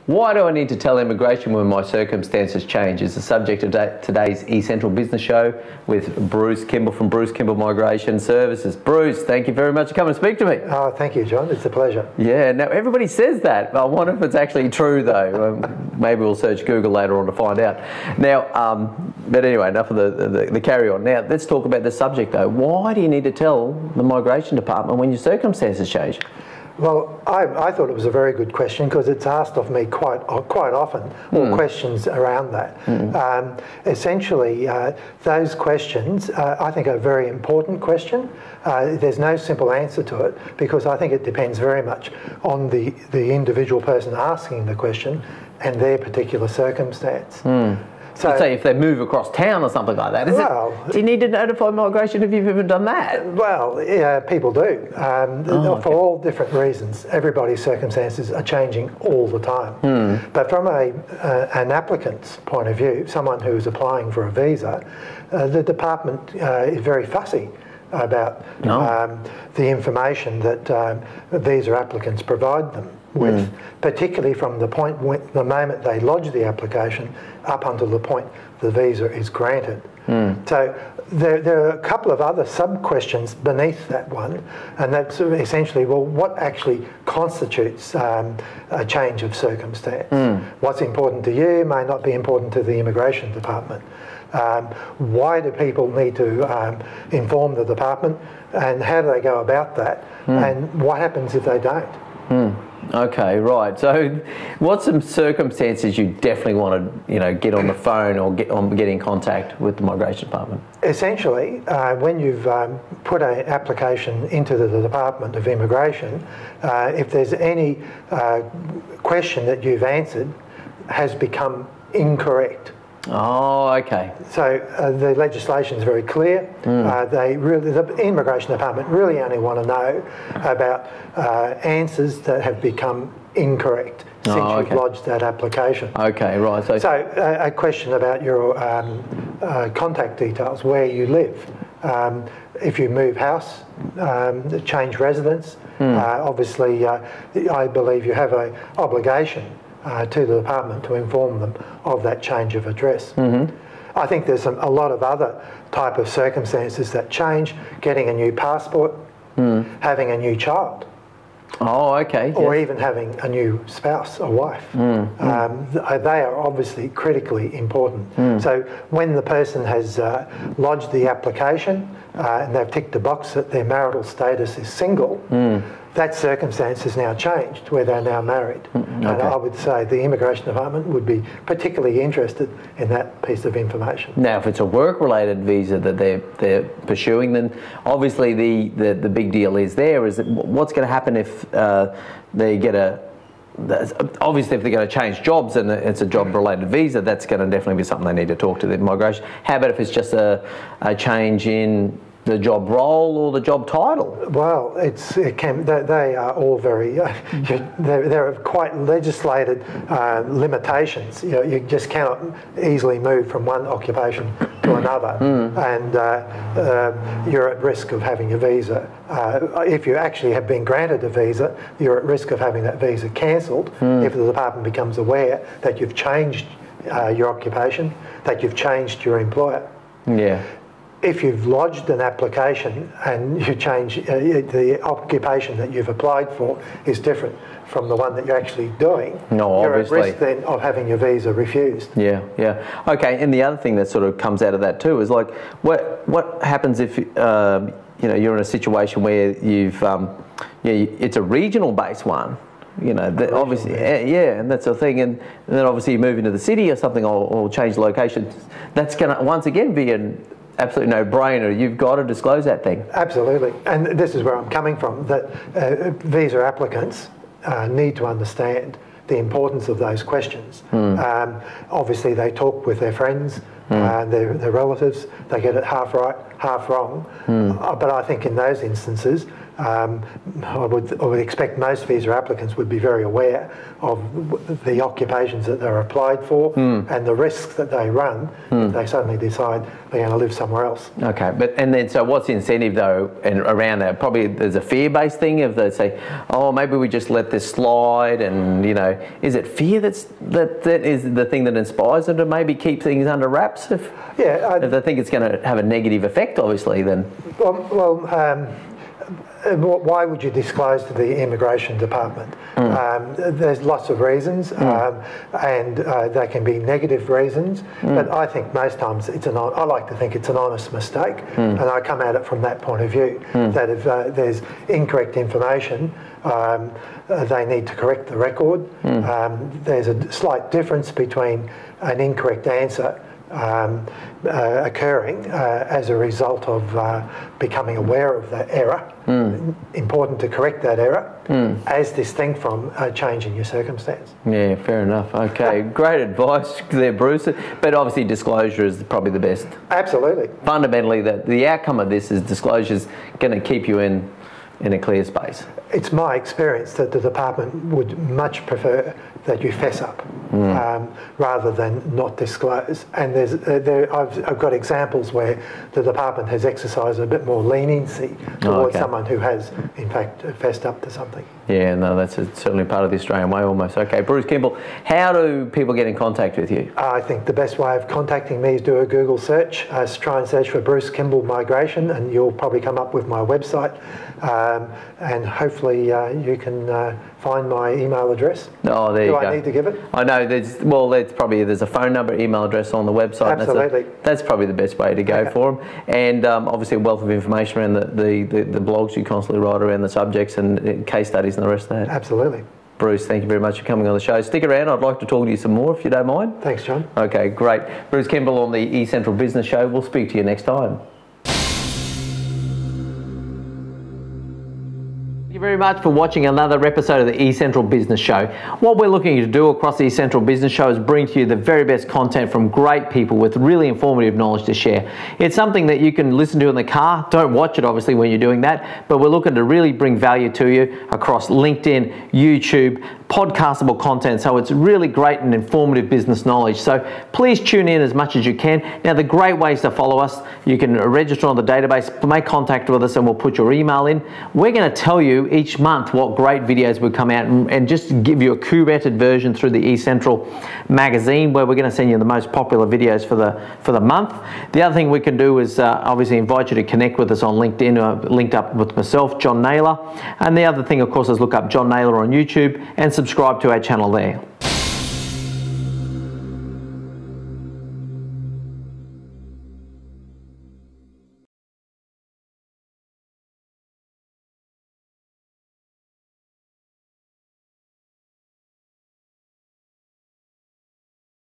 Why do I need to tell immigration when my circumstances change is the subject of today's eCentral Business Show with Bruce Kimball from Bruce Kimball Migration Services. Bruce, thank you very much for coming to speak to me. Oh, thank you, John. It's a pleasure. Yeah, now everybody says that. I wonder if it's actually true, though. Maybe we'll search Google later on to find out. Now, but anyway, enough of the carry on. Now, let's talk about the subject, though. Why do you need to tell the Migration Department when your circumstances change? Well, I thought it was a very good question because it's asked of me quite often, or questions around that. Essentially, those questions I think are a very important question. There's no simple answer to it because I think it depends very much on the individual person asking the question and their particular circumstance. So, say if they move across town or something like that, do you need to notify migration if you've ever done that? Well, yeah, people do, for all different reasons. Everybody's circumstances are changing all the time. But from an applicant's point of view, someone who is applying for a visa, the department is very fussy about the information that visa applicants provide them with, particularly from the moment they lodge the application up until the point the visa is granted. So there are a couple of other sub-questions beneath that one, and that's essentially, well, what actually constitutes a change of circumstance? What's important to you may not be important to the Immigration Department. Why do people need to inform the department, and how do they go about that, and what happens if they don't? Okay, right. So, what's some circumstances you definitely want to, get on the phone or get in contact with the Migration Department? Essentially, when you've put an application into the Department of Immigration, if there's any question that you've answered has become incorrect. Oh, okay. So the legislation is very clear. The Immigration Department really only want to know about answers that have become incorrect since you've lodged that application. Okay, right. So a question about your contact details, where you live. If you move house, change residence, obviously I believe you have an obligation to the department to inform them of that change of address. I think there's a lot of other type of circumstances that change, getting a new passport, having a new child. Oh, okay. Or even having a new spouse or wife. They are obviously critically important. So when the person has lodged the application and they've ticked the box that their marital status is single, that circumstance has now changed, where they're now married. And I would say the Immigration Department would be particularly interested in that piece of information. Now, if it's a work-related visa that they're pursuing, then obviously the big deal is that what's going to happen if they get obviously if they're going to change jobs and it's a job-related visa, that's going to definitely be something they need to talk to the immigration. How about if it's just a change in the job role or the job title? Well, they are all very, there are quite legislated limitations. You just cannot easily move from one occupation to another, and you're at risk of having a visa. If you actually have been granted a visa, you're at risk of having that visa cancelled if the department becomes aware that you've changed your occupation, that you've changed your employer. Yeah. If you've lodged an application and you change the occupation that you've applied for is different from the one that you're actually doing, you're at risk then of having your visa refused. Yeah. Okay, and the other thing that sort of comes out of that too is like, what happens if you're in a situation where you've it's a regional based one. Obviously, and that's the thing, and then obviously you move into the city or something, or change location. That's going to once again be an absolute no-brainer. You've got to disclose that thing. Absolutely, and this is where I'm coming from, that visa applicants need to understand the importance of those questions. Obviously, they talk with their friends, their relatives, they get it half right, half wrong. But I think in those instances, I would expect most visa applicants would be very aware of the occupations that they're applied for and the risks that they run if they suddenly decide they're going to live somewhere else. Okay, and then so what's the incentive though, and around that? Probably there's a fear-based thing if they say, oh, maybe we just let this slide, and is it fear that is the thing that inspires them to maybe keep things under wraps? If they think it's going to have a negative effect, obviously, then. Why would you disclose to the immigration department? There's lots of reasons, and they can be negative reasons. But I think most times I like to think it's an honest mistake, and I come at it from that point of view. That if there's incorrect information, they need to correct the record. There's a slight difference between an incorrect answer occurring as a result of becoming aware of that error. Important to correct that error as distinct from changing your circumstance. Yeah, fair enough. Okay, great advice there, Bruce. But obviously disclosure is probably the best. Absolutely. Fundamentally, the outcome of this is disclosure is going to keep you in a clear space. It's my experience that the department would much prefer that you fess up rather than not disclose. And I've got examples where the department has exercised a bit more leniency towards someone who has, in fact, fessed up to something. Yeah, no, that's certainly part of the Australian way almost. Okay, Bruce Kimball, how do people get in contact with you? I think the best way of contacting me is do a Google search. Try and search for Bruce Kimball Migration, and you'll probably come up with my website. And hopefully you can find my email address. Oh, there you go. Do I need to give it? I know. There's a phone number, email address on the website. Absolutely. That's probably the best way to go for them. And obviously a wealth of information around the blogs you constantly write around the subjects and case studies and the rest of that. Absolutely. Bruce, thank you very much for coming on the show. Stick around. I'd like to talk to you some more if you don't mind. Thanks, John. Okay, great. Bruce Kimball on the eCentral Business Show. We'll speak to you next time. Thank you very much for watching another episode of the eCentral Business Show. What we're looking to do across the eCentral Business Show is bring to you the very best content from great people with really informative knowledge to share. It's something that you can listen to in the car. Don't watch it obviously when you're doing that, but we're looking to really bring value to you across LinkedIn, YouTube, podcastable content, so it's really great and informative business knowledge. So please tune in as much as you can. Now, the great ways to follow us, you can register on the database, make contact with us, and we'll put your email in. We're going to tell you each month what great videos will come out and just give you a curated version through the eCentral magazine, where we're going to send you the most popular videos for the month. The other thing we can do is obviously invite you to connect with us on LinkedIn, linked up with myself, John Naylor. And the other thing, of course, is look up John Naylor on YouTube and subscribe to our channel there.